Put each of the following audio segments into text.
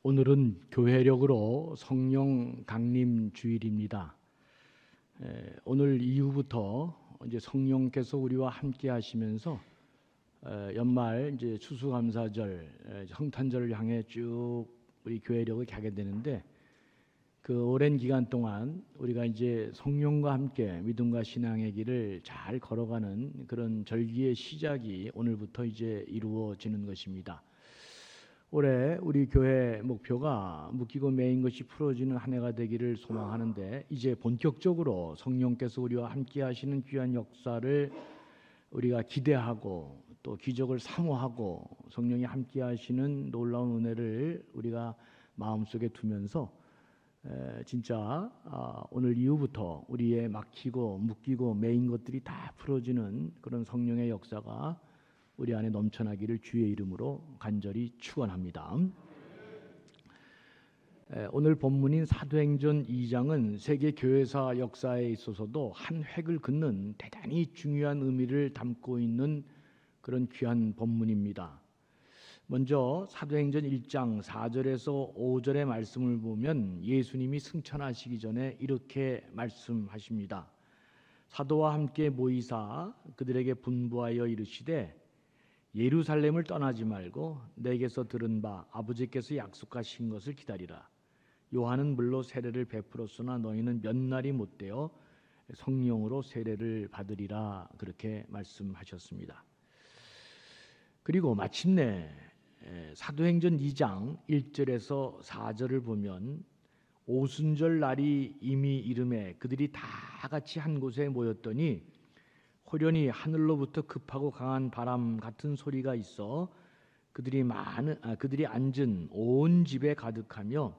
오늘은 교회력으로 성령 강림 주일입니다. 오늘 이후부터 이제 성령께서 우리와 함께 하시면서 연말 이제 추수감사절, 성탄절을 향해 쭉 우리 교회력을 가게 되는데, 그 오랜 기간 동안 우리가 이제 성령과 함께 믿음과 신앙의 길을 잘 걸어가는 그런 절기의 시작이 오늘부터 이제 이루어지는 것입니다. 올해 우리 교회 목표가 묶이고 매인 것이 풀어지는 한 해가 되기를 소망하는데, 이제 본격적으로 성령께서 우리와 함께 하시는 귀한 역사를 우리가 기대하고 또 기적을 사모하고 성령이 함께 하시는 놀라운 은혜를 우리가 마음속에 두면서 진짜 오늘 이후부터 우리의 막히고 묶이고 매인 것들이 다 풀어지는 그런 성령의 역사가 우리 안에 넘쳐나기를 주의 이름으로 간절히 축원합니다. 오늘 본문인 사도행전 2장은 세계 교회사 역사에 있어서도 한 획을 긋는 대단히 중요한 의미를 담고 있는 그런 귀한 본문입니다. 먼저 사도행전 1장 4절에서 5절의 말씀을 보면 예수님이 승천하시기 전에 이렇게 말씀하십니다. 사도와 함께 모이사 그들에게 분부하여 이르시되 예루살렘을 떠나지 말고 내게서 들은 바 아버지께서 약속하신 것을 기다리라. 요한은 물로 세례를 베풀었으나 너희는 몇 날이 못되어 성령으로 세례를 받으리라. 그렇게 말씀하셨습니다. 그리고 마침내 사도행전 2장 1절에서 4절을 보면 오순절 날이 이미 이름에 그들이 다 같이 한 곳에 모였더니 호련히 하늘로부터 급하고 강한 바람 같은 소리가 있어 그들이 앉은 온 집에 가득하며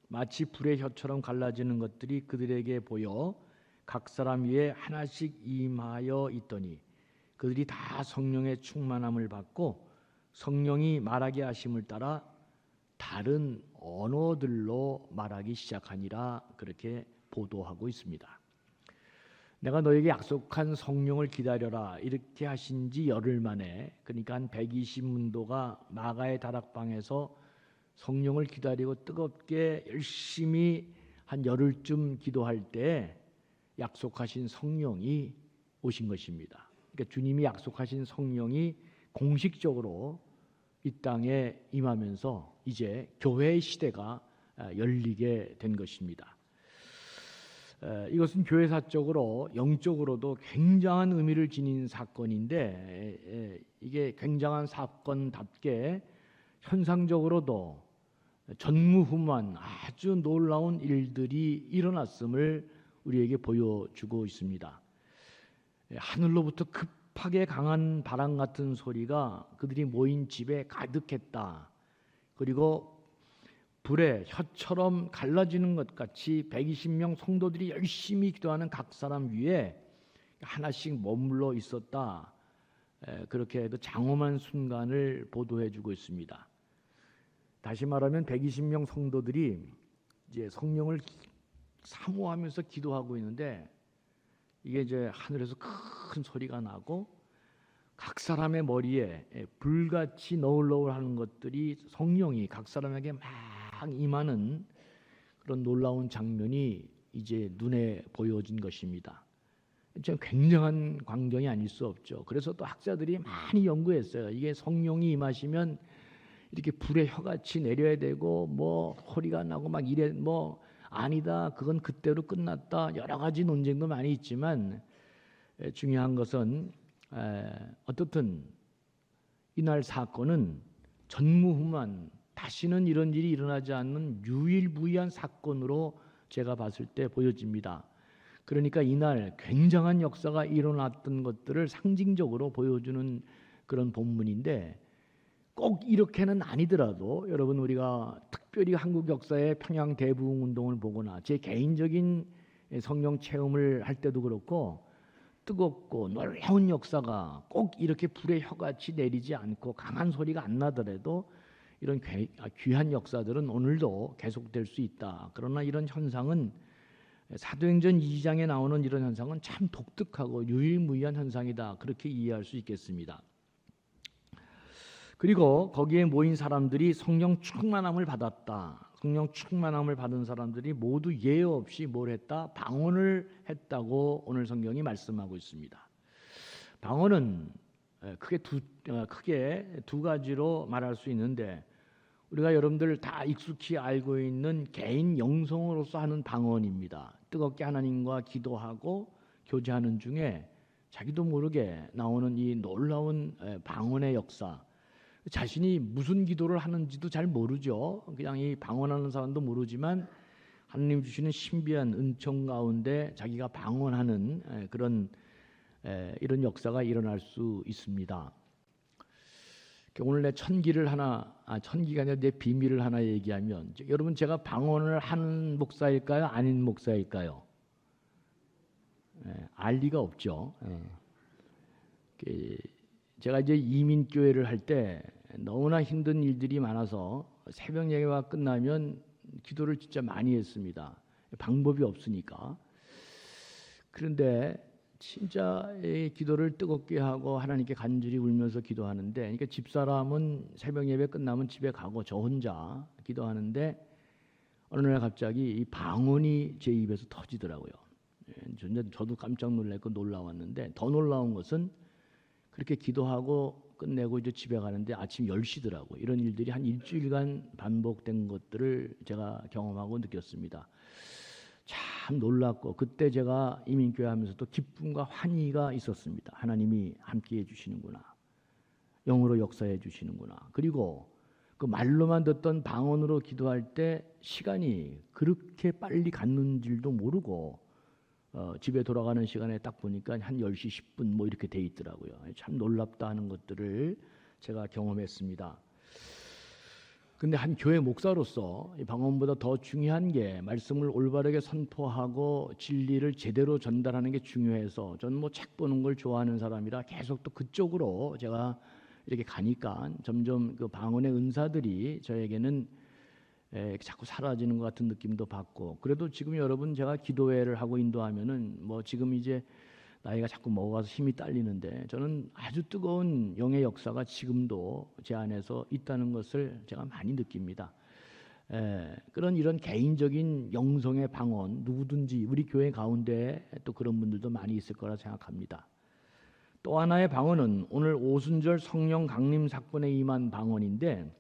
마치 불의 혀처럼 갈라지는 것들이 그들에게 보여 각 사람 위에 하나씩 임하여 있더니 그들이 다 성령의 충만함을 받고 성령이 말하게 하심을 따라 다른 언어들로 말하기 시작하니라. 그렇게 보도하고 있습니다. 내가 너에게 약속한 성령을 기다려라 이렇게 하신 지 열흘 만에, 그러니까 한 120문도가 마가의 다락방에서 성령을 기다리고 뜨겁게 열심히 한 열흘쯤 기도할 때 약속하신 성령이 오신 것입니다. 그러니까 주님이 약속하신 성령이 공식적으로 이 땅에 임하면서 이제 교회의 시대가 열리게 된 것입니다. 이것은 교회사적으로 영적으로도 굉장한 의미를 지닌 사건인데, 이게 굉장한 사건답게 현상적으로도 전무후무한 아주 놀라운 일들이 일어났음을 우리에게 보여주고 있습니다. 하늘로부터 급하게 강한 바람 같은 소리가 그들이 모인 집에 가득했다. 그리고 불에 혀처럼 갈라지는 것 같이 120명 성도들이 열심히 기도하는 각 사람 위에 하나씩 머물러 있었다. 그렇게 그 장엄한 순간을 보도해주고 있습니다. 다시 말하면 120명 성도들이 이제 성령을 사모하면서 기도하고 있는데, 이게 이제 하늘에서 큰 소리가 나고 각 사람의 머리에 불같이 너울너울하는 것들이 성령이 각 사람에게 막 임하는 그런 놀라운 장면이 이제 눈에 보여진 것입니다. 좀 굉장한 광경이 아닐 수 없죠. 그래서 또 학자들이 많이 연구했어요. 이게 성령이 임하시면 이렇게 불의 혀같이 내려야 되고 뭐 소리가 나고 막 이래, 뭐 아니다, 그건 그때로 끝났다, 여러 가지 논쟁도 많이 있지만 중요한 것은 어떻든 이날 사건은 전무후무한, 다시는 이런 일이 일어나지 않는 유일무이한 사건으로 제가 봤을 때 보여집니다. 그러니까 이날 굉장한 역사가 일어났던 것들을 상징적으로 보여주는 그런 본문인데, 꼭 이렇게는 아니더라도 여러분, 우리가 특별히 한국 역사의 평양 대부흥 운동을 보거나 제 개인적인 성령 체험을 할 때도 그렇고, 뜨겁고 놀라운 역사가 꼭 이렇게 불의 혀같이 내리지 않고 강한 소리가 안 나더라도 이런 귀한 역사들은 오늘도 계속될 수 있다. 그러나 이런 현상은, 사도행전 2장에 나오는 이런 현상은 참 독특하고 유일무이한 현상이다. 그렇게 이해할 수 있겠습니다. 그리고 거기에 모인 사람들이 성령 충만함을 받았다. 성령 충만함을 받은 사람들이 모두 예외 없이 뭘 했다? 방언을 했다고 오늘 성경이 말씀하고 있습니다. 방언은 크게 두 가지로 말할 수 있는데, 우리가 여러분들 다 익숙히 알고 있는 개인 영성으로서 하는 방언입니다. 뜨겁게 하나님과 기도하고 교제하는 중에 자기도 모르게 나오는 이 놀라운 방언의 역사, 자신이 무슨 기도를 하는지도 잘 모르죠. 그냥 이 방언하는 사람도 모르지만 하나님 주시는 신비한 은총 가운데 자기가 방언하는 그런 이런 역사가 일어날 수 있습니다. 오늘 내 천기가 아니라 내 비밀을 하나 얘기하면, 여러분 제가 방언을 하는 목사일까요? 아닌 목사일까요? 알 리가 없죠. 제가 이제 이민교회를 할 때 너무나 힘든 일들이 많아서 새벽 예배가 끝나면 기도를 진짜 많이 했습니다. 방법이 없으니까. 그런데 진짜 기도를 뜨겁게 하고 하나님께 간절히 울면서 기도하는데, 그러니까 집사람은 새벽 예배 끝나면 집에 가고 저 혼자 기도하는데 어느 날 갑자기 이 방언이 제 입에서 터지더라고요. 저도 깜짝 놀랐고 놀라웠는데, 더 놀라운 것은 그렇게 기도하고 끝내고 이제 집에 가는데 아침 10시더라고요. 이런 일들이 한 일주일간 반복된 것들을 제가 경험하고 느꼈습니다. 참 놀랐고, 그때 제가 이민교회 하면서도 기쁨과 환희가 있었습니다. 하나님이 함께해 주시는구나, 영으로 역사해 주시는구나. 그리고 그 말로만 듣던 방언으로 기도할 때 시간이 그렇게 빨리 갔는 줄도 모르고 집에 돌아가는 시간에 딱 보니까 한 10시 10분 뭐 이렇게 돼 있더라고요. 참 놀랍다 하는 것들을 제가 경험했습니다. 근데 한 교회 목사로서 이 방언보다 더 중요한 게 말씀을 올바르게 선포하고 진리를 제대로 전달하는 게 중요해서, 저는 뭐 책 보는 걸 좋아하는 사람이라 계속 또 그쪽으로 제가 이렇게 가니까 점점 그 방언의 은사들이 저에게는 자꾸 사라지는 것 같은 느낌도 받고, 그래도 지금 여러분 제가 기도회를 하고 인도하면은 뭐 지금 이제 나이가 자꾸 먹어가서 힘이 딸리는데, 저는 아주 뜨거운 영의 역사가 지금도 제 안에서 있다는 것을 제가 많이 느낍니다. 이런 개인적인 영성의 방언, 누구든지 우리 교회 가운데 또 그런 분들도 많이 있을 거라 생각합니다. 또 하나의 방언은 오늘 오순절 성령 강림 사건에 임한 방언인데,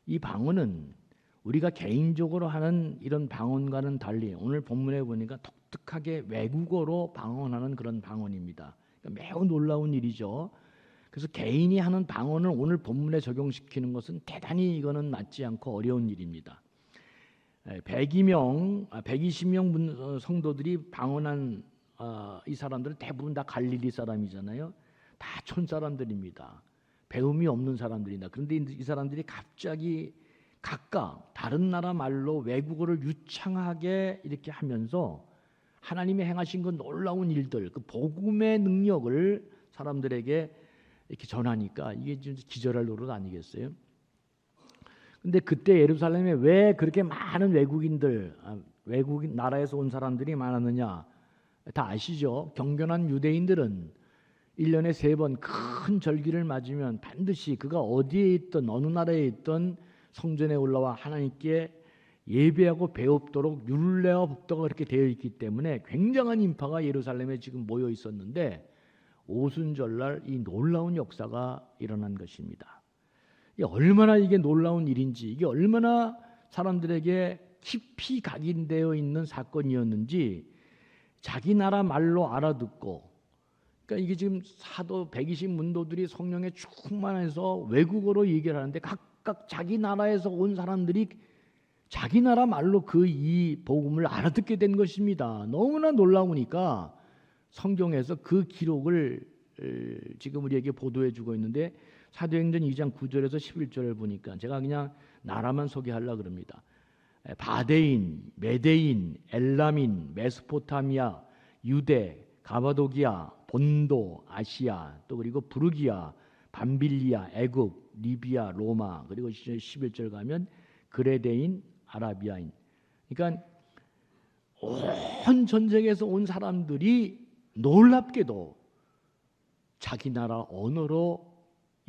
이 방언은 우리가 개인적으로 하는 이런 방언과는 달리 오늘 본문에 보니까 독특하게 외국어로 방언하는 그런 방언입니다. 그러니까 매우 놀라운 일이죠. 그래서 개인이 하는 방언을 오늘 본문에 적용시키는 것은 대단히 이거는 맞지 않고 어려운 일입니다. 120명 성도들이 방언한 이 사람들은 대부분 다 갈릴리 사람이잖아요. 다 촌 사람들입니다. 배움이 없는 사람들이다. 그런데 이 사람들이 갑자기 각각 다른 나라 말로 외국어를 유창하게 이렇게 하면서 하나님이 행하신 그 놀라운 일들, 그 복음의 능력을 사람들에게 이렇게 전하니까 이게 진짜 기절할 노릇 아니겠어요? 근데 그때 예루살렘에 왜 그렇게 많은 외국인 나라에서 온 사람들이 많았느냐? 다 아시죠? 경건한 유대인들은 1년에 3번 큰 절기를 맞으면 반드시 그가 어디에 있든 어느 나라에 있든 성전에 올라와 하나님께 예배하고 배웁도록 율례와 법도가 그렇게 되어 있기 때문에 굉장한 인파가 예루살렘에 지금 모여 있었는데, 오순절날 이 놀라운 역사가 일어난 것입니다. 얼마나 이게 놀라운 일인지, 이게 얼마나 사람들에게 깊이 각인되어 있는 사건이었는지 자기 나라 말로 알아듣고, 그러니까 이게 지금 사도 120문도들이 성령에 충만해서 외국어로 얘기를 하는데 각각 자기 나라에서 온 사람들이 자기 나라 말로 이 복음을 알아듣게 된 것입니다. 너무나 놀라우니까 성경에서 그 기록을 지금 우리에게 보도해 주고 있는데, 사도행전 2장 9절에서 11절을 보니까 제가 그냥 나라만 소개하려고 그럽니다. 바데인, 메데인, 엘라민, 메소포타미아, 유대, 가바도기아, 본도, 아시아, 또 그리고 부르기아, 밤빌리아, 애굽, 리비아, 로마, 그리고 11절 가면 그레데인, 아라비아인. 그러니까 온 전쟁에서 온 사람들이 놀랍게도 자기 나라 언어로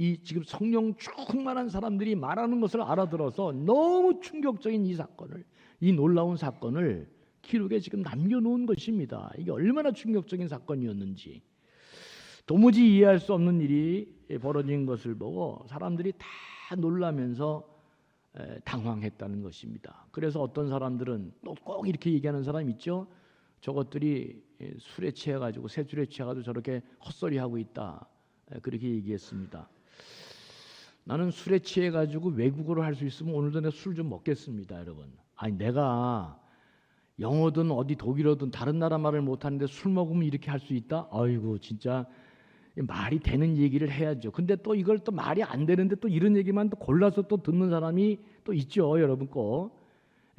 이 지금 성령 충만한 사람들이 말하는 것을 알아들어서 너무 충격적인 이 사건을, 이 놀라운 사건을 기록에 지금 남겨놓은 것입니다. 이게 얼마나 충격적인 사건이었는지, 도무지 이해할 수 없는 일이 벌어진 것을 보고 사람들이 다 놀라면서 당황했다는 것입니다. 그래서 어떤 사람들은 또 꼭 이렇게 얘기하는 사람 있죠. 저것들이 술에 취해가지고, 새술에 취해가지고 저렇게 헛소리하고 있다, 그렇게 얘기했습니다. 나는 술에 취해가지고 외국어를 할 수 있으면 오늘도 내가 술 좀 먹겠습니다, 여러분. 아니, 내가 영어든 어디 독일어든 다른 나라 말을 못하는데 술 먹으면 이렇게 할 수 있다? 아이고, 진짜 말이 되는 얘기를 해야죠. 근데 또 이걸 또 말이 안 되는데 또 이런 얘기만 또 골라서 또 듣는 사람이 또 있죠, 여러분 거.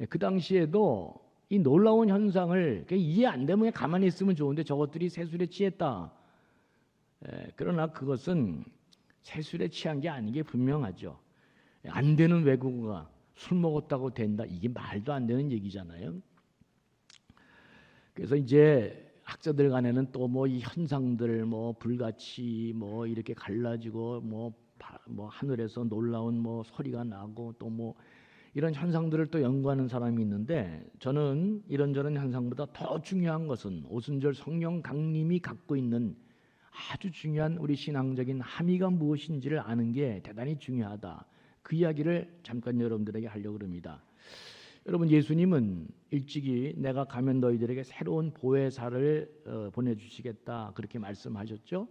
그 당시에도 이 놀라운 현상을 이해 안 되면 가만히 있으면 좋은데 저것들이 새술에 취했다. 그러나 그것은 새술에 취한 게 아닌 게 분명하죠. 안 되는 외국어가 술 먹었다고 된다, 이게 말도 안 되는 얘기잖아요. 그래서 이제 학자들 간에는 또 뭐 이 현상들, 뭐 불같이 뭐 이렇게 갈라지고 뭐 하늘에서 놀라운 뭐 소리가 나고 또 뭐 이런 현상들을 또 연구하는 사람이 있는데, 저는 이런저런 현상보다 더 중요한 것은 오순절 성령 강림이 갖고 있는 아주 중요한 우리 신앙적인 함의가 무엇인지를 아는 게 대단히 중요하다. 그 이야기를 잠깐 여러분들에게 하려고 합니다. 여러분, 예수님은 일찍이 내가 가면 너희들에게 새로운 보혜사를 보내주시겠다, 그렇게 말씀하셨죠.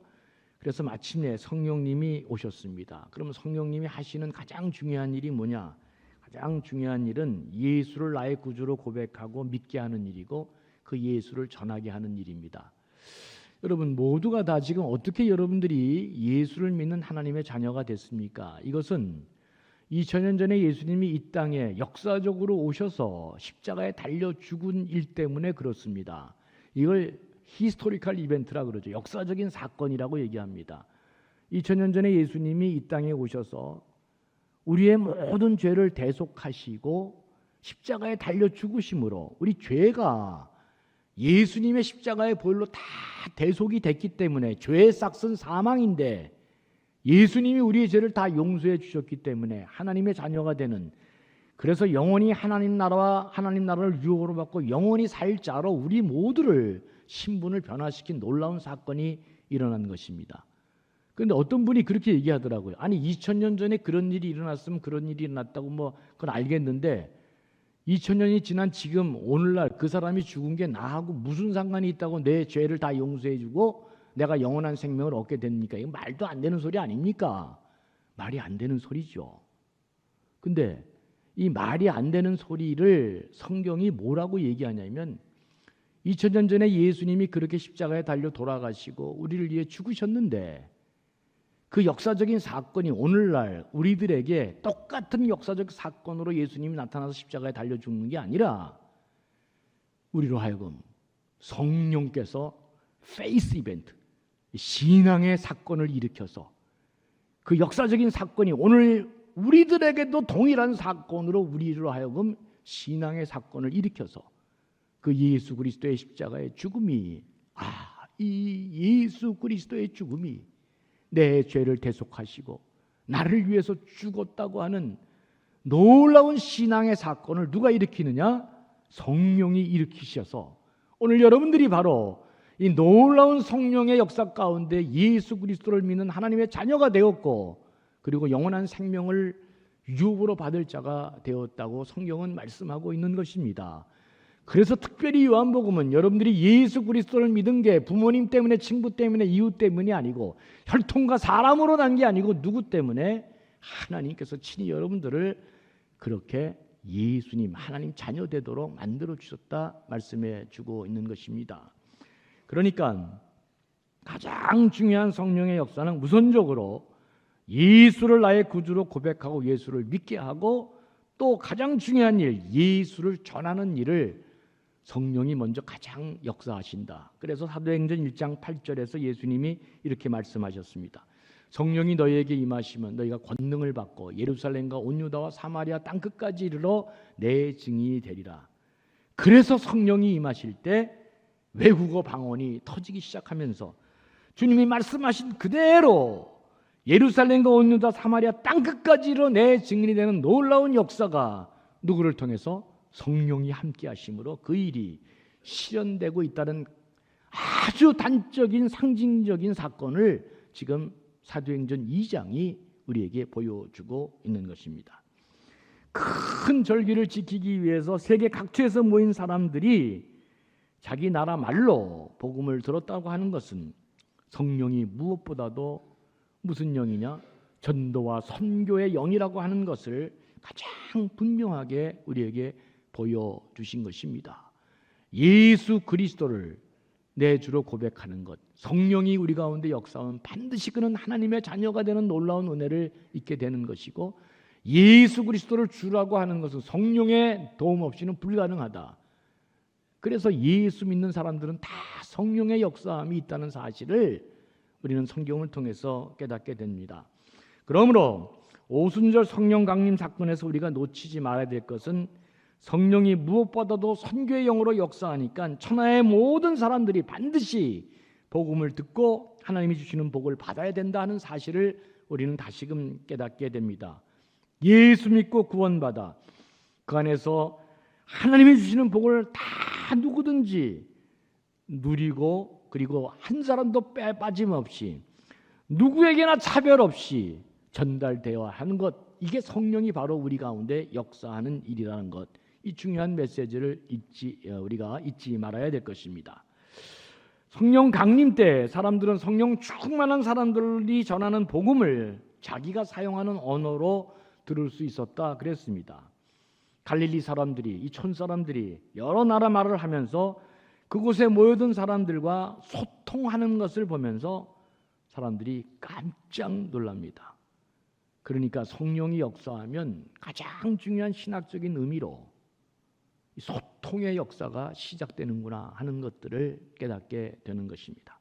그래서 마침내 성령님이 오셨습니다. 그러면 성령님이 하시는 가장 중요한 일이 뭐냐? 가장 중요한 일은 예수를 나의 구주로 고백하고 믿게 하는 일이고, 그 예수를 전하게 하는 일입니다. 여러분 모두가 다 지금 어떻게 여러분들이 예수를 믿는 하나님의 자녀가 됐습니까? 이것은 2000년 전에 예수님이 이 땅에 역사적으로 오셔서 십자가에 달려 죽은 일 때문에 그렇습니다. 이걸 히스토리컬 이벤트라 그러죠. 역사적인 사건이라고 얘기합니다. 2000년 전에 예수님이 이 땅에 오셔서 우리의 모든 죄를 대속하시고 십자가에 달려 죽으심으로 우리 죄가 예수님의 십자가의 보혈로 다 대속이 됐기 때문에, 죄의 싹은 사망인데 예수님이 우리의 죄를 다 용서해 주셨기 때문에 하나님의 자녀가 되는, 그래서 영원히 하나님 나라를 유업으로 받고 영원히 살 자로 우리 모두를 신분을 변화시킨 놀라운 사건이 일어난 것입니다. 그런데 어떤 분이 그렇게 얘기하더라고요. 아니 2000년 전에 그런 일이 일어났으면 그런 일이 일어났다고 뭐 그건 알겠는데 2000년이 지난 지금 오늘날 그 사람이 죽은 게 나하고 무슨 상관이 있다고 내 죄를 다 용서해 주고 내가 영원한 생명을 얻게 됩니까? 이거 말도 안 되는 소리 아닙니까? 말이 안 되는 소리죠. 근데 이 말이 안 되는 소리를 성경이 뭐라고 얘기하냐면, 2000년 전에 예수님이 그렇게 십자가에 달려 돌아가시고 우리를 위해 죽으셨는데, 그 역사적인 사건이 오늘날 우리들에게 똑같은 역사적 사건으로 예수님이 나타나서 십자가에 달려 죽는 게 아니라 우리로 하여금 성령께서 페이스 이벤트, 신앙의 사건을 일으켜서 그 역사적인 사건이 오늘 우리들에게도 동일한 사건으로 우리로 하여금 신앙의 사건을 일으켜서 그 예수 그리스도의 십자가의 죽음이, 이 예수 그리스도의 죽음이 내 죄를 대속하시고 나를 위해서 죽었다고 하는 놀라운 신앙의 사건을 누가 일으키느냐? 성령이 일으키셔서 오늘 여러분들이 바로 이 놀라운 성령의 역사 가운데 예수 그리스도를 믿는 하나님의 자녀가 되었고, 그리고 영원한 생명을 유업으로 받을 자가 되었다고 성경은 말씀하고 있는 것입니다. 그래서 특별히 요한복음은 여러분들이 예수 그리스도를 믿은 게 부모님 때문에, 친구 때문에, 이웃 때문이 아니고 혈통과 사람으로 난 게 아니고 누구 때문에? 하나님께서 친히 여러분들을 그렇게 예수님, 하나님 자녀 되도록 만들어 주셨다 말씀해 주고 있는 것입니다. 그러니까 가장 중요한 성령의 역사는 우선적으로 예수를 나의 구주로 고백하고 예수를 믿게 하고, 또 가장 중요한 일, 예수를 전하는 일을 성령이 먼저 가장 역사하신다. 그래서 사도행전 1장 8절에서 예수님이 이렇게 말씀하셨습니다. 성령이 너희에게 임하시면 너희가 권능을 받고 예루살렘과 온 유다와 사마리아 땅끝까지 이르러 내 증인이 되리라. 그래서 성령이 임하실 때 외국어 방언이 터지기 시작하면서 주님이 말씀하신 그대로 예루살렘과 온 유다 사마리아 땅끝까지로 내 증인이 되는 놀라운 역사가 누구를 통해서? 성령이 함께 하심으로 그 일이 실현되고 있다는 아주 단적인 상징적인 사건을 지금 사도행전 2장이 우리에게 보여주고 있는 것입니다. 큰 절기를 지키기 위해서 세계 각처에서 모인 사람들이 자기 나라 말로 복음을 들었다고 하는 것은 성령이 무엇보다도 무슨 영이냐? 전도와 선교의 영이라고 하는 것을 가장 분명하게 우리에게 보여주신 것입니다. 예수 그리스도를 내 주로 고백하는 것, 성령이 우리 가운데 역사하면 반드시 그는 하나님의 자녀가 되는 놀라운 은혜를 잊게 되는 것이고, 예수 그리스도를 주라고 하는 것은 성령의 도움 없이는 불가능하다. 그래서 예수 믿는 사람들은 다 성령의 역사함이 있다는 사실을 우리는 성경을 통해서 깨닫게 됩니다. 그러므로 오순절 성령 강림 사건에서 우리가 놓치지 말아야 될 것은 성령이 무엇보다도 선교의 영으로 역사하니까 천하의 모든 사람들이 반드시 복음을 듣고 하나님이 주시는 복을 받아야 된다 하는 사실을 우리는 다시금 깨닫게 됩니다. 예수 믿고 구원받아 그 안에서 하나님이 주시는 복을 다 누구든지 누리고, 그리고 한 사람도 빠짐없이 누구에게나 차별 없이 전달되어야 하는 것, 이게 성령이 바로 우리 가운데 역사하는 일이라는 것, 이 중요한 메시지를 우리가 잊지 말아야 될 것입니다. 성령 강림 때 사람들은 성령 충만한 사람들이 전하는 복음을 자기가 사용하는 언어로 들을 수 있었다 그랬습니다. 갈릴리 사람들이, 이 촌 사람들이 여러 나라 말을 하면서 그곳에 모여든 사람들과 소통하는 것을 보면서 사람들이 깜짝 놀랍니다. 그러니까 성령이 역사하면 가장 중요한 신학적인 의미로 소통의 역사가 시작되는구나 하는 것들을 깨닫게 되는 것입니다.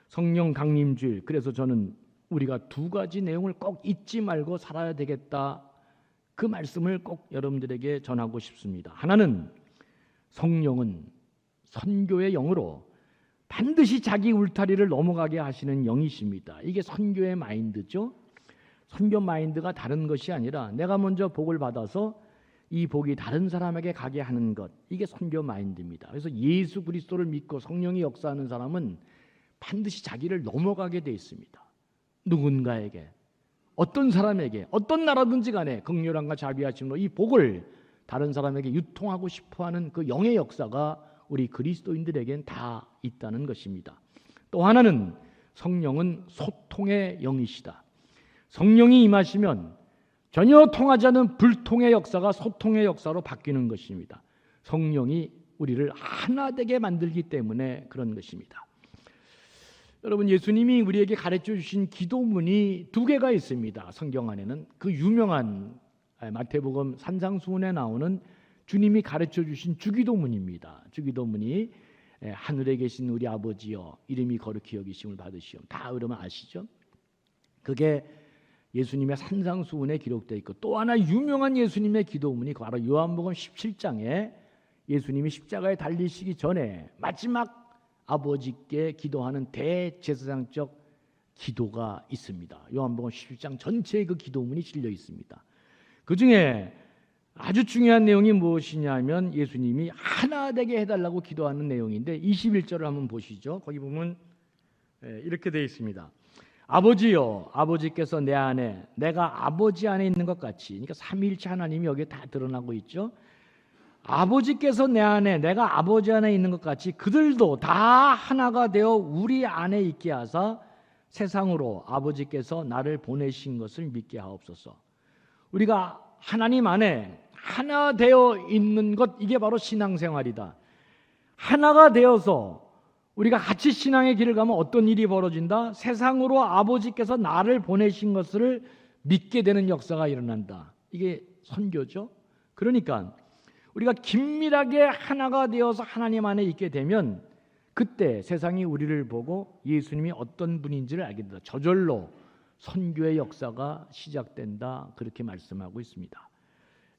성령 강림주일, 그래서 저는 우리가 두 가지 내용을 꼭 잊지 말고 살아야 되겠다, 그 말씀을 꼭 여러분들에게 전하고 싶습니다. 하나는 성령은 선교의 영으로 반드시 자기 울타리를 넘어가게 하시는 영이십니다. 이게 선교의 마인드죠. 선교 마인드가 다른 것이 아니라 내가 먼저 복을 받아서 이 복이 다른 사람에게 가게 하는 것, 이게 선교 마인드입니다. 그래서 예수 그리스도를 믿고 성령이 역사하는 사람은 반드시 자기를 넘어가게 돼 있습니다. 누군가에게, 어떤 사람에게, 어떤 나라든지 간에 긍휼함과 자비하심으로 이 복을 다른 사람에게 유통하고 싶어하는 그 영의 역사가 우리 그리스도인들에겐 다 있다는 것입니다. 또 하나는 성령은 소통의 영이시다. 성령이 임하시면 전혀 통하지 않은 불통의 역사가 소통의 역사로 바뀌는 것입니다. 성령이 우리를 하나 되게 만들기 때문에 그런 것입니다. 여러분, 예수님이 우리에게 가르쳐 주신 기도문이 두 개가 있습니다. 성경 안에는 그 유명한 마태복음 산상수훈에 나오는 주님이 가르쳐 주신 주기도문입니다. 주기도문이 하늘에 계신 우리 아버지여 이름이 거룩히 여기심을 받으시오. 다 그러면 아시죠? 그게 예수님의 산상수훈에 기록되어 있고, 또 하나 유명한 예수님의 기도문이 바로 요한복음 17장에 예수님이 십자가에 달리시기 전에 마지막 아버지께 기도하는 대제사장적 기도가 있습니다. 요한복음 17장 전체에 그 기도문이 실려 있습니다. 그 중에 아주 중요한 내용이 무엇이냐면 예수님이 하나 되게 해달라고 기도하는 내용인데 21절을 한번 보시죠. 거기 보면 이렇게 되어 있습니다. 아버지여, 아버지께서 내 안에, 내가 아버지 안에 있는 것 같이, 그러니까 삼위일체 하나님이 여기에 다 드러나고 있죠. 아버지께서 내 안에, 내가 아버지 안에 있는 것 같이 그들도 다 하나가 되어 우리 안에 있게 하사 세상으로 아버지께서 나를 보내신 것을 믿게 하옵소서. 우리가 하나님 안에 하나 되어 있는 것, 이게 바로 신앙생활이다. 하나가 되어서 우리가 같이 신앙의 길을 가면 어떤 일이 벌어진다? 세상으로 아버지께서 나를 보내신 것을 믿게 되는 역사가 일어난다. 이게 선교죠. 그러니까 우리가 긴밀하게 하나가 되어서 하나님 안에 있게 되면 그때 세상이 우리를 보고 예수님이 어떤 분인지를 알게 된다. 저절로 선교의 역사가 시작된다. 그렇게 말씀하고 있습니다.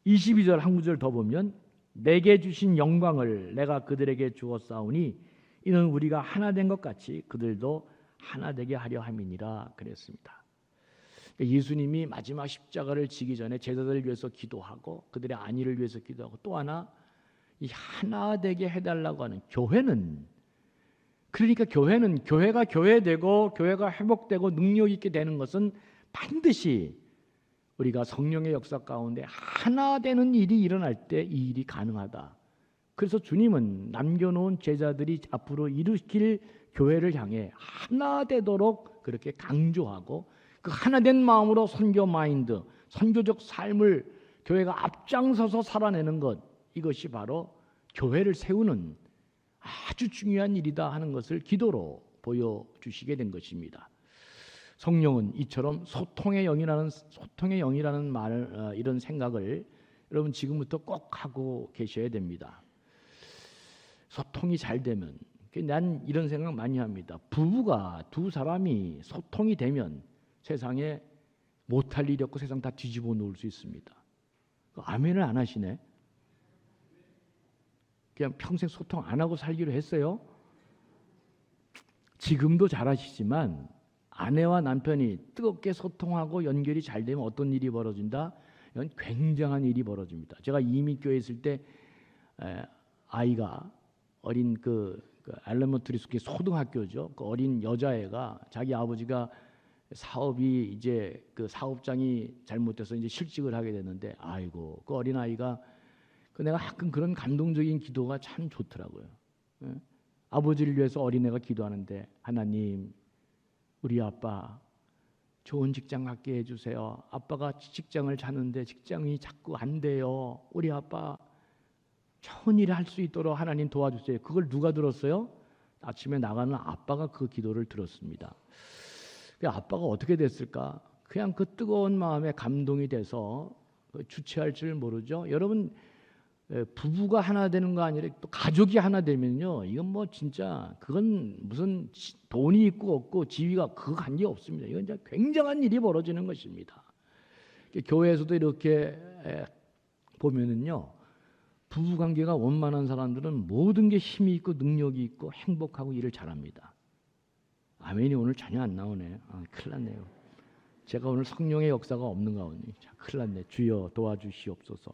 22절 한 구절 더 보면 내게 주신 영광을 내가 그들에게 주었사오니 이는 우리가 하나 된 것 같이 그들도 하나 되게 하려 함이니라 그랬습니다. 예수님이 마지막 십자가를 지기 전에 제자들을 위해서 기도하고 그들의 안위를 위해서 기도하고 또 하나 이 하나 되게 해달라고 하는 교회는, 그러니까 교회는 교회가 교회되고 교회가 회복되고 능력 있게 되는 것은 반드시 우리가 성령의 역사 가운데 하나 되는 일이 일어날 때 이 일이 가능하다. 그래서 주님은 남겨놓은 제자들이 앞으로 일으킬 교회를 향해 하나 되도록 그렇게 강조하고 그 하나된 마음으로 선교 마인드, 선교적 삶을 교회가 앞장서서 살아내는 것, 이것이 바로 교회를 세우는 아주 중요한 일이다 하는 것을 기도로 보여주시게 된 것입니다. 성령은 이처럼 소통의 영이라는 말, 이런 생각을 여러분 지금부터 꼭 하고 계셔야 됩니다. 소통이 잘 되면, 난 이런 생각 많이 합니다. 부부가 두 사람이 소통이 되면 세상에 못할 일이 없고 세상 다 뒤집어 놓을 수 있습니다. 아멘을 안 하시네. 그냥 평생 소통 안 하고 살기로 했어요. 지금도 잘하시지만 아내와 남편이 뜨겁게 소통하고 연결이 잘 되면 어떤 일이 벌어진다? 이건 굉장한 일이 벌어집니다. 제가 이민교회에 있을 때 아이가 어린 그 엘레먼터리 스쿨 초등학교죠. 그 어린 여자애가 자기 아버지가 사업이 이제 그 사업장이 잘못돼서 이제 실직을 하게 됐는데, 아이고 그 어린 아이가 내가 가끔 그런 감동적인 기도가 참 좋더라고요. 아버지를 위해서 어린애가 기도하는데, 하나님 우리 아빠 좋은 직장 갖게 해주세요. 아빠가 직장을 찾는데 직장이 자꾸 안 돼요. 우리 아빠 좋은 일을 할 수 있도록 하나님 도와주세요. 그걸 누가 들었어요? 아침에 나가는 아빠가 그 기도를 들었습니다. 아빠가 어떻게 됐을까? 그냥 그 뜨거운 마음에 감동이 돼서 주체할 줄 모르죠. 여러분, 부부가 하나 되는 거 아니라 또 가족이 하나 되면요, 이건 뭐 진짜 그건 무슨 돈이 있고 없고 지위가 그 관계 없습니다. 이건 진짜 굉장한 일이 벌어지는 것입니다. 교회에서도 이렇게 보면은요, 부부 관계가 원만한 사람들은 모든 게 힘이 있고 능력이 있고 행복하고 일을 잘합니다. 아멘이 오늘 전혀 안 나오네. 큰일 났네요. 제가 오늘 성령의 역사가 없는 가운데 큰일 났네. 주여 도와주시옵소서.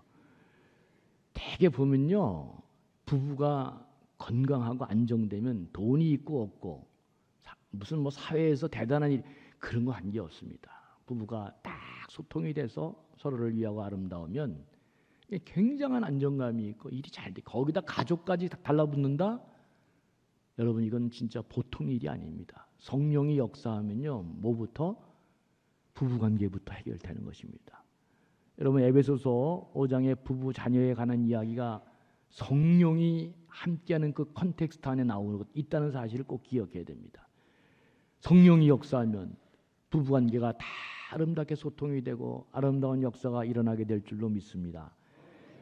대개 보면요, 부부가 건강하고 안정되면 돈이 있고 없고 무슨 뭐 사회에서 대단한 일 그런 거 한 게 없습니다. 부부가 딱 소통이 돼서 서로를 위하고 아름다우면 굉장한 안정감이 있고 일이 잘 돼. 거기다 가족까지 달라붙는다? 여러분, 이건 진짜 보통 일이 아닙니다. 성령이 역사하면요, 뭐부터? 부부관계부터 해결되는 것입니다. 여러분, 에베소서 5장의 부부 자녀에 관한 이야기가 성령이 함께하는 그 컨텍스트 안에 나오고 있다는 사실을 꼭 기억해야 됩니다. 성령이 역사하면 부부관계가 다 아름답게 소통이 되고 아름다운 역사가 일어나게 될 줄로 믿습니다.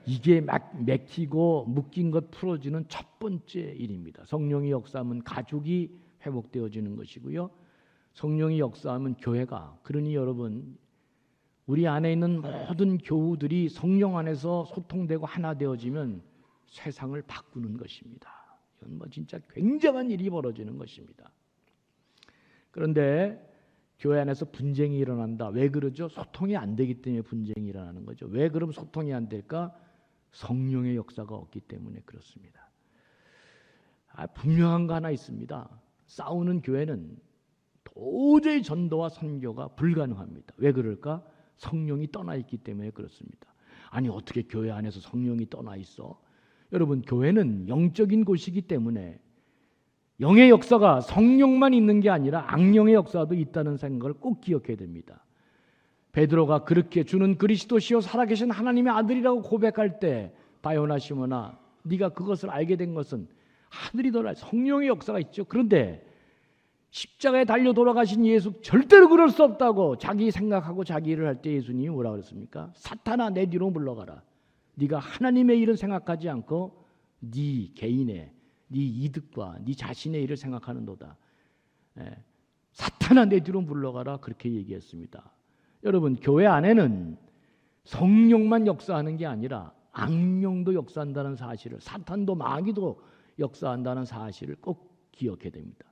이게 맥히고 묶인 것 풀어지는 첫 번째 일입니다. 성령이 역사하면 가족이 회복되어지는 것이고요. 성령이 역사하면 교회가, 그러니 여러분, 우리 안에 있는 모든 교우들이 성령 안에서 소통되고 하나 되어지면 세상을 바꾸는 것입니다. 이건 뭐 진짜 굉장한 일이 벌어지는 것입니다. 그런데 교회 안에서 분쟁이 일어난다. 왜 그러죠? 소통이 안 되기 때문에 분쟁이 일어나는 거죠. 왜 그럼 소통이 안 될까? 성령의 역사가 없기 때문에 그렇습니다. 분명한 거 하나 있습니다. 싸우는 교회는 도저히 전도와 선교가 불가능합니다. 왜 그럴까? 성령이 떠나 있기 때문에 그렇습니다. 아니, 어떻게 교회 안에서 성령이 떠나 있어? 여러분, 교회는 영적인 곳이기 때문에 영의 역사가 성령만 있는 게 아니라 악령의 역사도 있다는 생각을 꼭 기억해야 됩니다. 베드로가 그렇게 주는 그리스도시요 살아계신 하나님의 아들이라고 고백할 때, 바요나 시몬아, 네가 그것을 알게 된 것은 하늘이 더라, 성령의 역사가 있죠. 그런데 십자가에 달려 돌아가신 예수 절대로 그럴 수 없다고 자기 생각하고 자기 일을 할 때 예수님이 뭐라 그랬습니까? 사탄아, 내 뒤로 물러가라. 네가 하나님의 일을 생각하지 않고 네 개인의, 네 이득과 네 자신의 일을 생각하는도다. 사탄아, 내 뒤로 물러가라. 그렇게 얘기했습니다. 여러분, 교회 안에는 성령만 역사하는 게 아니라 악령도 역사한다는 사실을, 사탄도 마귀도 역사한다는 사실을 꼭 기억해야 됩니다.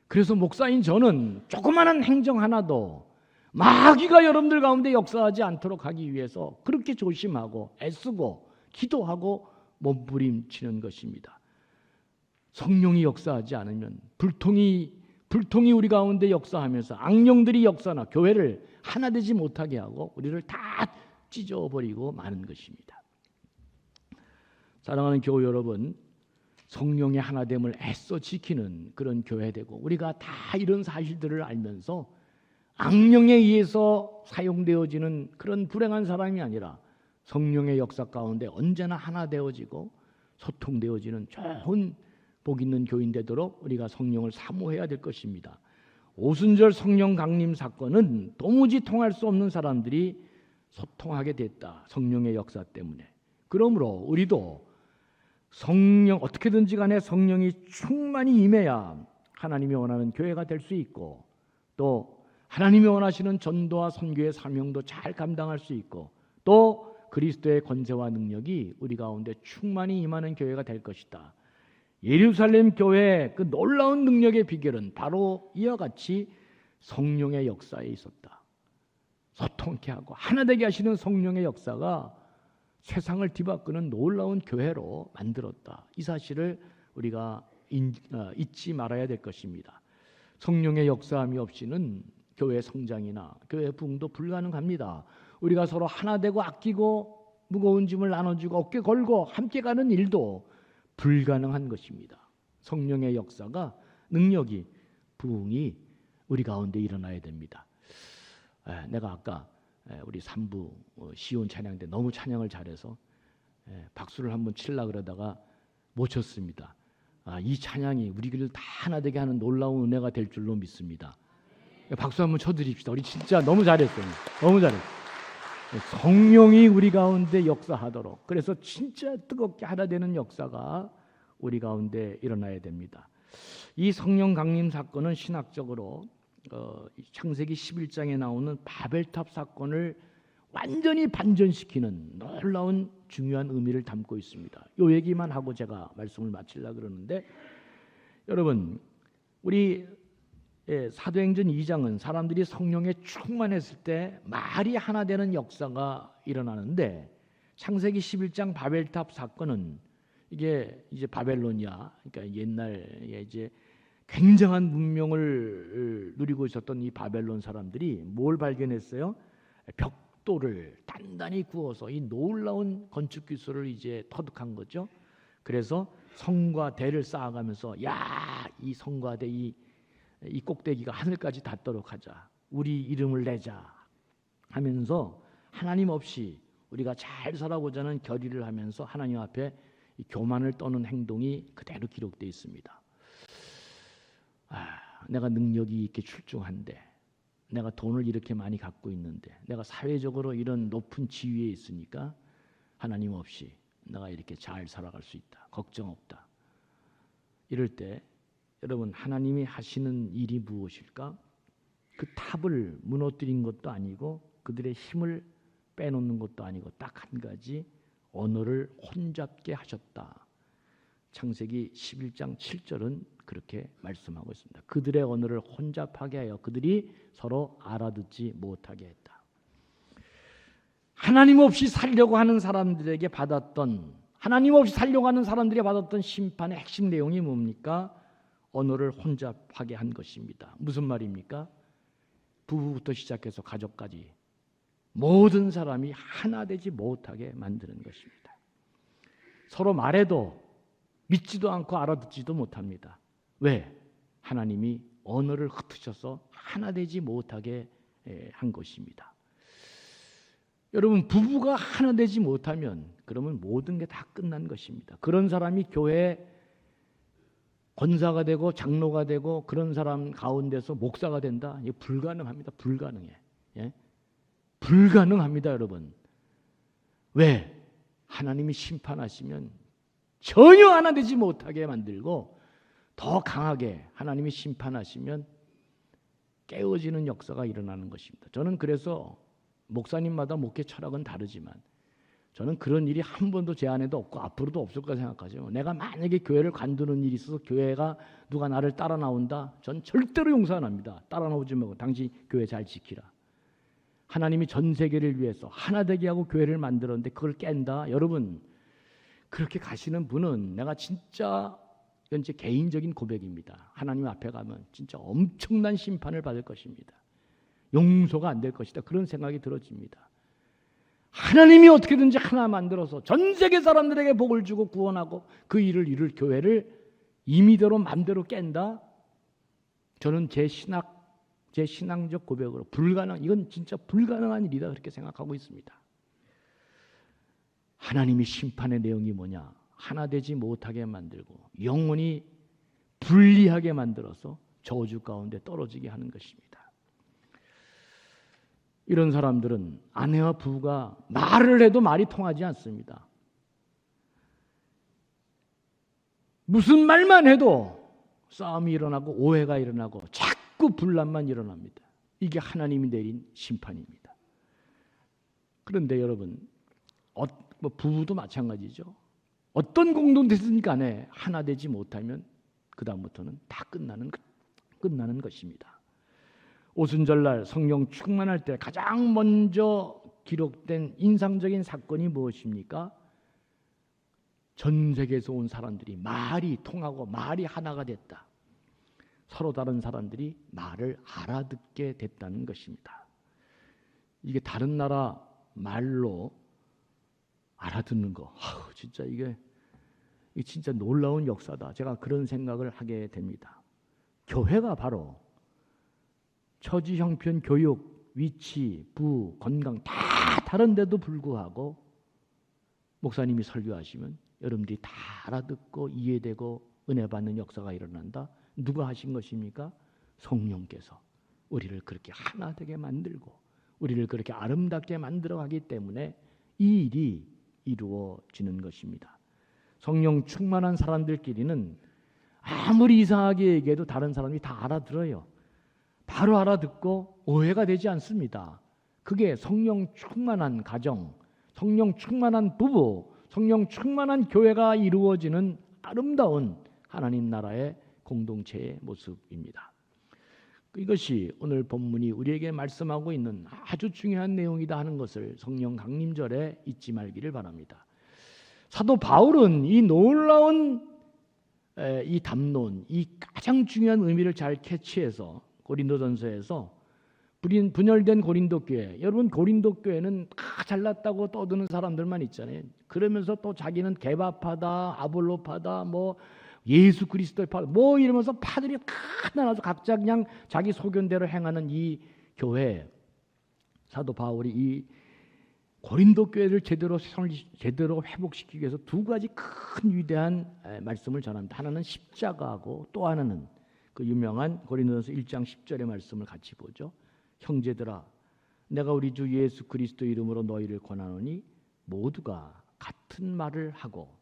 그래서 목사인 저는 조그마한 행정 하나도 마귀가 여러분들 가운데 역사하지 않도록 하기 위해서 그렇게 조심하고 애쓰고 기도하고 몸부림치는 것입니다. 성령이 역사하지 않으면 불통이 우리 가운데 역사하면서 악령들이 역사나 교회를 하나 되지 못하게 하고 우리를 다 찢어버리고 마는 것입니다. 사랑하는 교회 여러분, 성령의 하나됨을 애써 지키는 그런 교회 되고, 우리가 다 이런 사실들을 알면서 악령에 의해서 사용되어지는 그런 불행한 사람이 아니라 성령의 역사 가운데 언제나 하나 되어지고 소통되어지는 좋은 복 있는 교인 되도록 우리가 성령을 사모해야 될 것입니다. 오순절 성령 강림 사건은 도무지 통할 수 없는 사람들이 소통하게 됐다. 성령의 역사 때문에. 그러므로 우리도 성령, 어떻게든지 간에 성령이 충만히 임해야 하나님이 원하는 교회가 될 수 있고, 또 하나님이 원하시는 전도와 선교의 사명도 잘 감당할 수 있고, 또 그리스도의 권세와 능력이 우리 가운데 충만히 임하는 교회가 될 것이다. 예루살렘 교회의 그 놀라운 능력의 비결은 바로 이와 같이 성령의 역사에 있었다. 소통케 하고 하나 되게 하시는 성령의 역사가 세상을 뒤바꾸는 놀라운 교회로 만들었다. 이 사실을 우리가 잊지 말아야 될 것입니다. 성령의 역사함이 없이는 교회 성장이나 교회 부흥도 불가능합니다. 우리가 서로 하나 되고 아끼고 무거운 짐을 나눠주고 어깨 걸고 함께 가는 일도 불가능한 것입니다. 성령의 역사가, 능력이, 부흥이 우리 가운데 일어나야 됩니다. 내가 아까 우리 3부 시온 찬양 때 너무 찬양을 잘해서 박수를 한번 치려고 그러다가 못 쳤습니다. 이 찬양이 우리를 다 하나 되게 하는 놀라운 은혜가 될 줄로 믿습니다. 박수 한번 쳐드립시다. 우리 진짜 너무 잘했어요. 너무 잘했어요. 성령이 우리 가운데 역사하도록, 그래서 진짜 뜨겁게 하나 되는 역사가 우리 가운데 일어나야 됩니다. 이 성령 강림 사건은 신학적으로 창세기 11장에 나오는 바벨탑 사건을 완전히 반전시키는 놀라운 중요한 의미를 담고 있습니다. 이 얘기만 하고 제가 말씀을 마치려고 그러는데, 여러분, 우리 사도행전 2장은 사람들이 성령에 충만했을 때 말이 하나 되는 역사가 일어나는데, 창세기 11장 바벨탑 사건은 이게 이제 바벨론이야, 그러니까 옛날에 이제 굉장한 문명을 누리고 있었던 이 바벨론 사람들이 뭘 발견했어요? 벽돌을 단단히 구워서 이 놀라운 건축 기술을 이제 터득한 거죠. 그래서 성과 대를 쌓아가면서, 야, 이 성과 대 이 꼭대기가 하늘까지 닿도록 하자, 우리 이름을 내자 하면서 하나님 없이 우리가 잘 살아보자는 결의를 하면서 하나님 앞에 이 교만을 떠는 행동이 그대로 기록되어 있습니다. 내가 능력이 이렇게 출중한데, 내가 돈을 이렇게 많이 갖고 있는데, 내가 사회적으로 이런 높은 지위에 있으니까 하나님 없이 내가 이렇게 잘 살아갈 수 있다, 걱정 없다. 이럴 때 여러분, 하나님이 하시는 일이 무엇일까? 그 탑을 무너뜨린 것도 아니고 그들의 힘을 빼놓는 것도 아니고 딱 한 가지, 언어를 혼잡게 하셨다. 창세기 11장 7절은 그렇게 말씀하고 있습니다. 그들의 언어를 혼잡하게 하여 그들이 서로 알아듣지 못하게 했다. 하나님 없이 살려고 하는 사람들에게 받았던, 하나님 없이 살려고 하는 사람들이 받았던 심판의 핵심 내용이 뭡니까? 언어를 혼잡하게 한 것입니다. 무슨 말입니까? 부부부터 시작해서 가족까지 모든 사람이 하나 되지 못하게 만드는 것입니다. 서로 말해도 믿지도 않고 알아듣지도 못합니다. 왜? 하나님이 언어를 흩으셔서 하나 되지 못하게 한 것입니다. 여러분, 부부가 하나 되지 못하면 그러면 모든 게 다 끝난 것입니다. 그런 사람이 교회에 권사가 되고 장로가 되고 그런 사람 가운데서 목사가 된다? 이게 불가능합니다. 불가능해. 예? 불가능합니다, 여러분. 왜? 하나님이 심판하시면 전혀 하나 되지 못하게 만들고, 더 강하게 하나님이 심판하시면 깨어지는 역사가 일어나는 것입니다. 저는 그래서 목사님마다 목회 철학은 다르지만 저는 그런 일이 한 번도 제 안에도 없고 앞으로도 없을 거라 생각하죠. 내가 만약에 교회를 관두는 일이 있어서 교회가 누가 나를 따라 나온다, 전 절대로 용서 안 합니다. 따라 나오지 말고 당신 교회 잘 지키라. 하나님이 전 세계를 위해서 하나 되게 하고 교회를 만들었는데 그걸 깬다. 여러분, 그렇게 가시는 분은 내가 진짜 이건 제 개인적인 고백입니다. 하나님 앞에 가면 진짜 엄청난 심판을 받을 것입니다. 용서가 안 될 것이다. 그런 생각이 들어집니다. 하나님이 어떻게든지 하나 만들어서 전 세계 사람들에게 복을 주고 구원하고 그 일을 이룰 교회를 임의대로 마음대로 깬다? 저는 제 신앙적 고백으로 이건 진짜 불가능한 일이다 그렇게 생각하고 있습니다. 하나님이 심판의 내용이 뭐냐? 하나 되지 못하게 만들고 영원히 분리하게 만들어서 저주 가운데 떨어지게 하는 것입니다. 이런 사람들은 아내와 부부가 말을 해도 말이 통하지 않습니다. 무슨 말만 해도 싸움이 일어나고 오해가 일어나고 자꾸 분란만 일어납니다. 이게 하나님이 내린 심판입니다. 그런데 여러분, 부부도 마찬가지죠. 어떤 공동체든 간에 하나 되지 못하면 그 다음부터는 다 끝나는 것입니다. 오순절날 성령 충만할 때 가장 먼저 기록된 인상적인 사건이 무엇입니까? 전 세계에서 온 사람들이 말이 통하고 말이 하나가 됐다. 서로 다른 사람들이 말을 알아듣게 됐다는 것입니다. 이게 다른 나라 말로 알아듣는 거, 진짜 이게 진짜 놀라운 역사다. 제가 그런 생각을 하게 됩니다. 교회가 바로 처지, 형편, 교육, 위치, 부, 건강 다 다른데도 불구하고 목사님이 설교하시면 여러분들이 다 알아듣고 이해되고 은혜 받는 역사가 일어난다. 누가 하신 것입니까? 성령께서 우리를 그렇게 하나 되게 만들고 우리를 그렇게 아름답게 만들어가기 때문에 이 일이 이루어지는 것입니다. 성령 충만한 사람들끼리는 아무리 이상하게 얘기해도 다른 사람이 다 알아들어요. 바로 알아듣고 오해가 되지 않습니다. 그게 성령 충만한 가정, 성령 충만한 부부, 성령 충만한 교회가 이루어지는 아름다운 하나님 나라의 공동체의 모습입니다. 이것이 오늘 본문이 우리에게 말씀하고 있는 아주 중요한 내용이다 하는 것을 성령 강림절에 잊지 말기를 바랍니다. 사도 바울은 이 놀라운 이 담론, 이 가장 중요한 의미를 잘 캐치해서 고린도전서에서 분열된 고린도 교회, 여러분 고린도 교회는 다 잘났다고 떠드는 사람들만 있잖아요. 그러면서 또 자기는 개바파다, 아볼로파다, 뭐 예수 그리스도파 뭐 이러면서 파들이 다 나눠서 각자 그냥 자기 소견대로 행하는 이 교회. 사도 바울이 이 고린도 교회를 제대로 회복시키기 위해서 두 가지 큰 위대한 말씀을 전합니다. 하나는 십자가하고 또 하나는 그 유명한 고린도전서 1장 10절의 말씀을 같이 보죠. 형제들아, 내가 우리 주 예수 그리스도 이름으로 너희를 권하노니 모두가 같은 말을 하고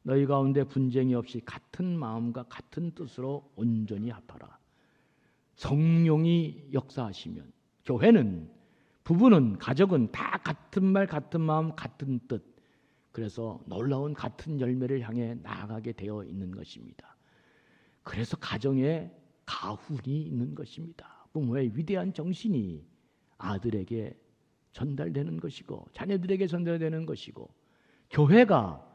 너희 가운데 분쟁이 없이 같은 마음과 같은 뜻으로 온전히 합하라. 성령이 역사하시면 교회는, 부부는, 가족은 다 같은 말, 같은 마음, 같은 뜻, 그래서 놀라운 같은 열매를 향해 나아가게 되어 있는 것입니다. 그래서 가정에 가훈이 있는 것입니다. 부모의 위대한 정신이 아들에게 전달되는 것이고 자녀들에게 전달되는 것이고, 교회가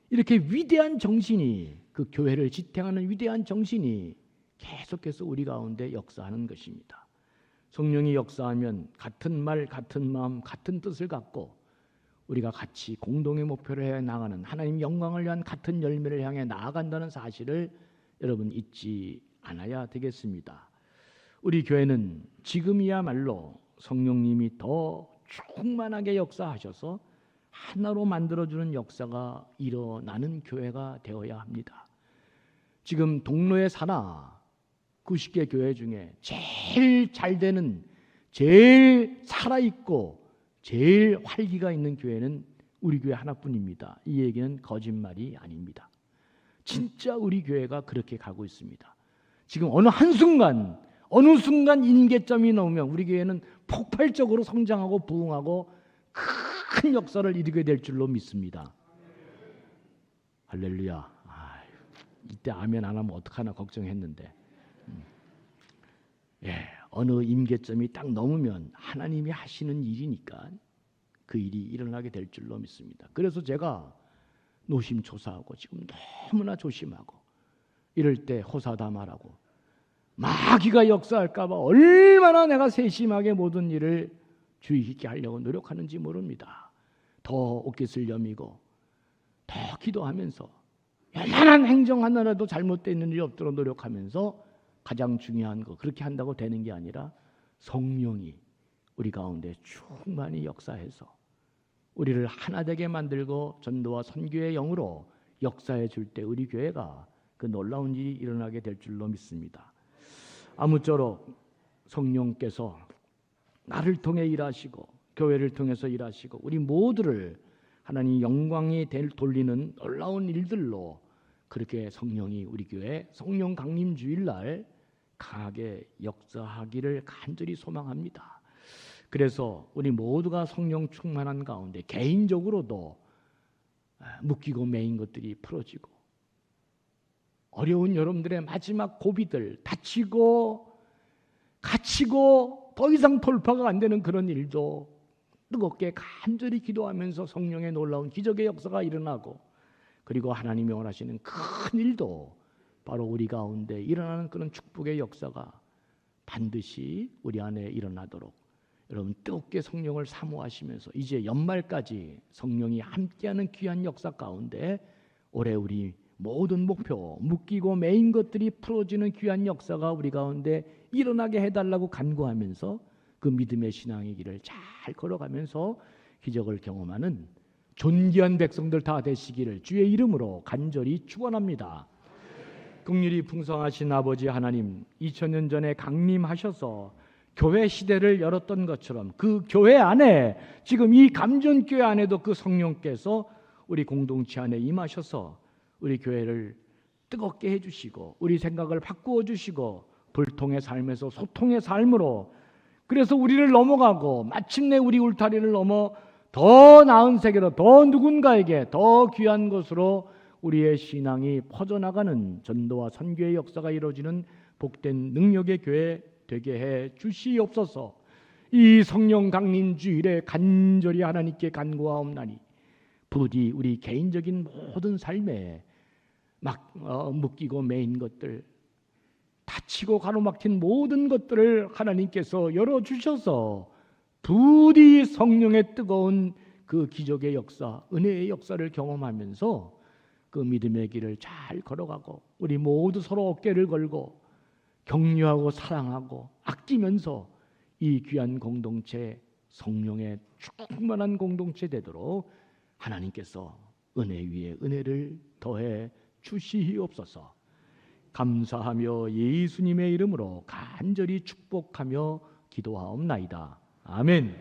이렇게 위대한 정신이, 그 교회를 지탱하는 위대한 정신이 계속해서 우리 가운데 역사하는 것입니다. 성령이 역사하면 같은 말, 같은 마음, 같은 뜻을 갖고 우리가 같이 공동의 목표를 해 나가는 하나님 영광을 위한 같은 열매를 향해 나아간다는 사실을 여러분 잊지 않아야 되겠습니다. 우리 교회는 지금이야말로 성령님이 더 충만하게 역사하셔서 하나로 만들어주는 역사가 일어나는 교회가 되어야 합니다. 지금 동로의 산하 90개 교회 중에 제일 잘 되는, 제일 살아있고 제일 활기가 있는 교회는 우리 교회 하나뿐입니다. 이 얘기는 거짓말이 아닙니다. 진짜 우리 교회가 그렇게 가고 있습니다. 지금 어느 순간 인계점이 나오면 우리 교회는 폭발적으로 성장하고 부흥하고 큰 역사를 이루게 될 줄로 믿습니다. 할렐루야. 이때 아멘 안 하면 어떡하나 걱정했는데. 예, 어느 임계점이 딱 넘으면 하나님이 하시는 일이니까 그 일이 일어나게 될 줄로 믿습니다. 그래서 제가 노심초사하고 지금 너무나 조심하고 이럴 때 호사다마라고 마귀가 역사할까 봐 얼마나 내가 세심하게 모든 일을 주의 깊게 하려고 노력하는지 모릅니다. 더 옷깃을 여미고 더 기도하면서 요만한 행정 하나라도 잘못되어 있는 일이 없도록 노력하면서 가장 중요한 거 그렇게 한다고 되는 게 아니라 성령이 우리 가운데 충만히 역사해서 우리를 하나 되게 만들고 전도와 선교의 영으로 역사해 줄 때 우리 교회가 그 놀라운 일이 일어나게 될 줄로 믿습니다. 아무쪼록 성령께서 나를 통해 일하시고 교회를 통해서 일하시고 우리 모두를 하나님 영광이 돌리는 놀라운 일들로 그렇게 성령이 우리 교회 성령 강림 주일날 강하게 역사하기를 간절히 소망합니다. 그래서 우리 모두가 성령 충만한 가운데 개인적으로도 묶이고 매인 것들이 풀어지고 어려운 여러분들의 마지막 고비들 다치고 갇히고 더 이상 돌파가 안 되는 그런 일도 뜨겁게 간절히 기도하면서 성령의 놀라운 기적의 역사가 일어나고 그리고 하나님이 원하시는 큰 일도 바로 우리 가운데 일어나는 그런 축복의 역사가 반드시 우리 안에 일어나도록 여러분 뜨겁게 성령을 사모하시면서 이제 연말까지 성령이 함께하는 귀한 역사 가운데 올해 우리 모든 목표 묶이고 매인 것들이 풀어지는 귀한 역사가 우리 가운데 일어나게 해달라고 간구하면서 그 믿음의 신앙의 길을 잘 걸어가면서 기적을 경험하는 존귀한 백성들 다 되시기를 주의 이름으로 간절히 축원합니다. 긍휼이 풍성하신 아버지 하나님, 2000년 전에 강림하셔서 교회 시대를 열었던 것처럼 그 교회 안에 지금 이 감전교회 안에도 그 성령께서 우리 공동체 안에 임하셔서 우리 교회를 뜨겁게 해주시고 우리 생각을 바꾸어 주시고 불통의 삶에서 소통의 삶으로 그래서 우리를 넘어가고 마침내 우리 울타리를 넘어 더 나은 세계로 더 누군가에게 더 귀한 것으로 우리의 신앙이 퍼져나가는 전도와 선교의 역사가 이루어지는 복된 능력의 교회 되게 해 주시옵소서. 이 성령 강림 주일에 간절히 하나님께 간구하옵나니 부디 우리 개인적인 모든 삶에 묶이고 매인 것들 다치고 가로막힌 모든 것들을 하나님께서 열어주셔서 부디 성령의 뜨거운 그 기적의 역사, 은혜의 역사를 경험하면서 그 믿음의 길을 잘 걸어가고 우리 모두 서로 어깨를 걸고 격려하고 사랑하고 아끼면서 이 귀한 공동체 성령의 충만한 공동체 되도록 하나님께서 은혜 위에 은혜를 더해 주시옵소서. 감사하며 예수님의 이름으로 간절히 축복하며 기도하옵나이다. 아멘.